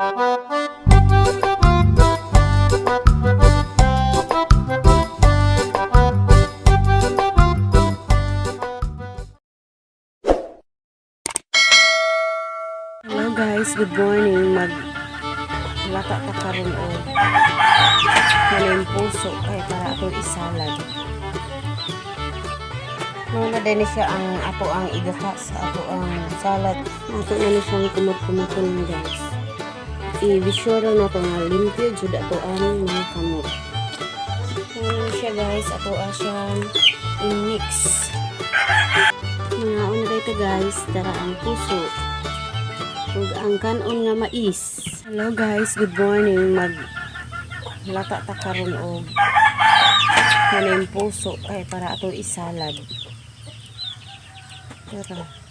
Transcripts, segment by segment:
Hello guys, good morning. Maglata ta karon og kanang puso ay para ato isalad. Muna din siya ang ato ang igata sa ato ang salad. Ato na ni siyang kumot-kumotol guys. I-be-sure na to nga limpyo jud ato ang mga kamot. Ano siya guys, ato siyang i-mix. Mga una dito guys, tara ang puso. Ug ang kanon nga mais. Hello guys, good morning. Maglata ta karon og kanang puso ay para ato isalad. Tara.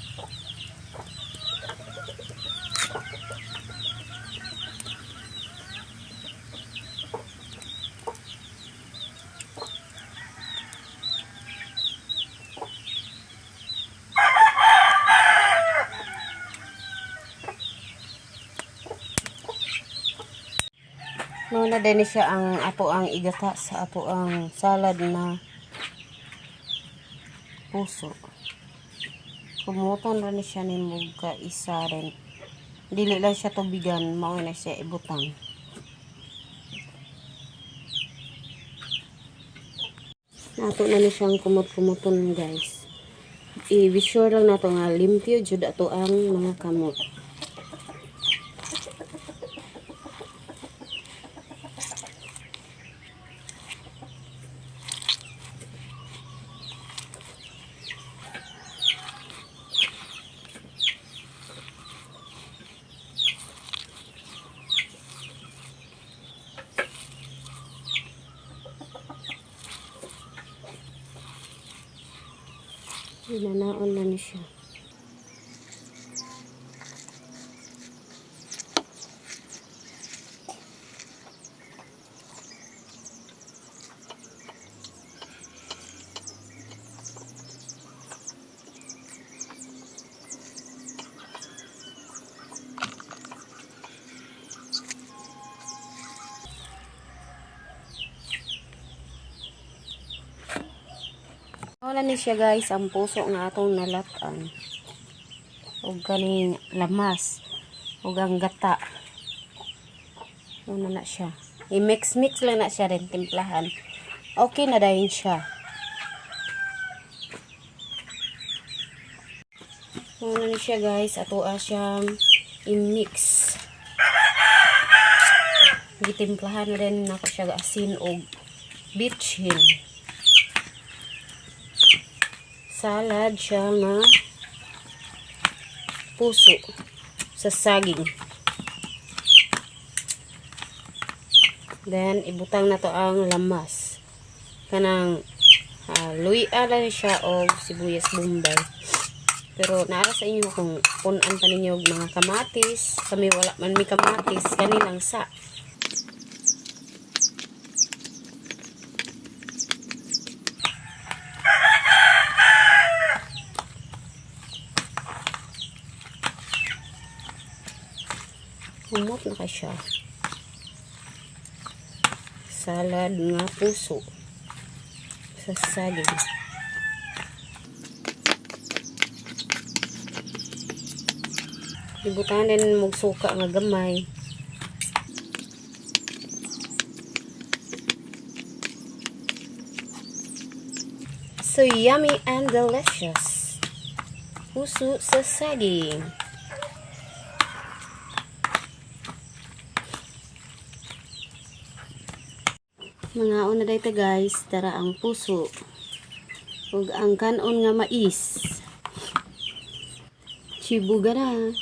Muna din siya ang ato ang igata sa ato ang salad na puso. Kumutan rin siya ni mugka isa rin. Dili lang siya tubigan, mao na siya ibutang. Nato na ni siyang kumot-kumoton guys. I-be sure lang nato nga limpyo jud ato ang mga kamot. Inanaon na ni siya. Wala ni siya guys ang puso nga atong nalatan ug kaning lamas ug ang gata. Una na siya. I-mix lang na siya rin timplahan. Okay na dayon siya. Una ni siya guys, ato siyang i-mix. Gitimplahan na rin nako siya asin og bitchin. Salad siya nga puso sa saging. Then ibutang na to ang lamas. Kanang luya lang siya og sibuyas bombay. Pero naara sa inyo kung punan pa ninyo og mga kamatis. Kami wala man may kamatis, kanilang sa. Humot na ka siya. Salad nga puso sa saging. Ibutan din mong suka nga gamay. So yummy and delicious. Puso sa saging. Mga una dito guys, tara ang puso ug ang kanon nga mais. Chibuga na.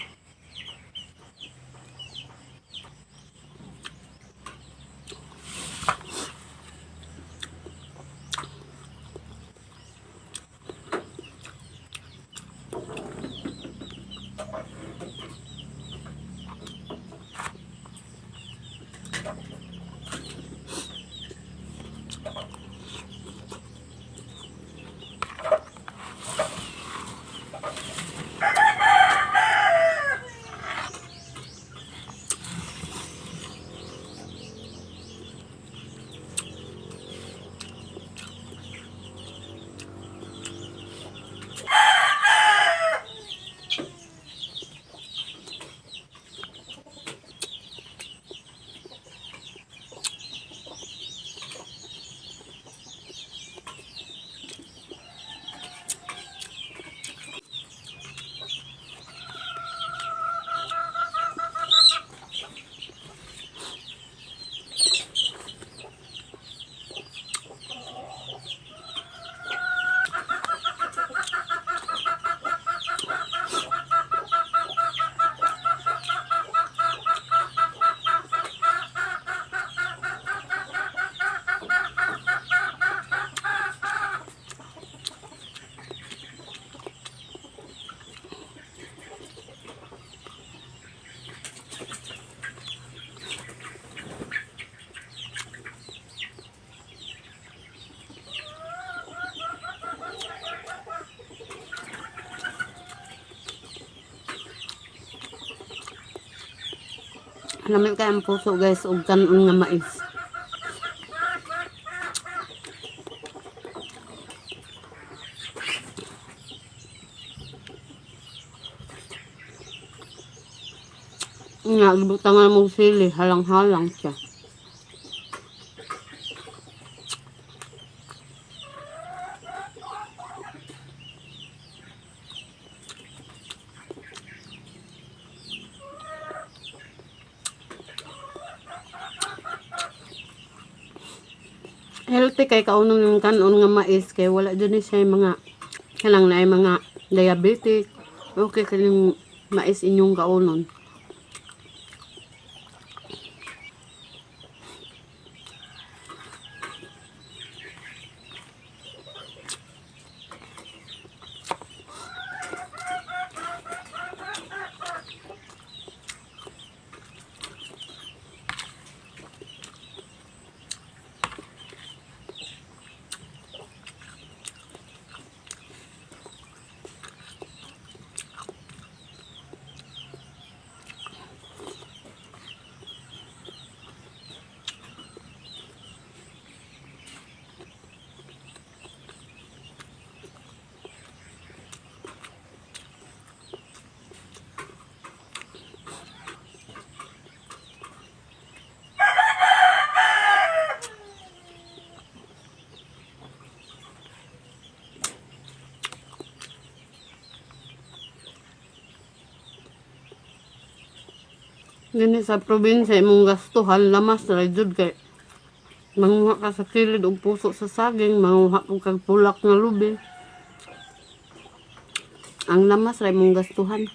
Lamig kay ang puso guys ug kanon nga mais. Nga butangan mo sili, halang-halang siya. Healthy kay kaunong yung kanon nga mais kay wala dyan siya yung mga kanang na mga diabetic. Okay kay yung mais inyong kaunon. Gani sa probinsya imong gastuhan lamas ra jud kay manguha ka sa kilid og puso sa saging, manguha ka kag pulak nga lubi. Ang lamas ra imong gastuhan.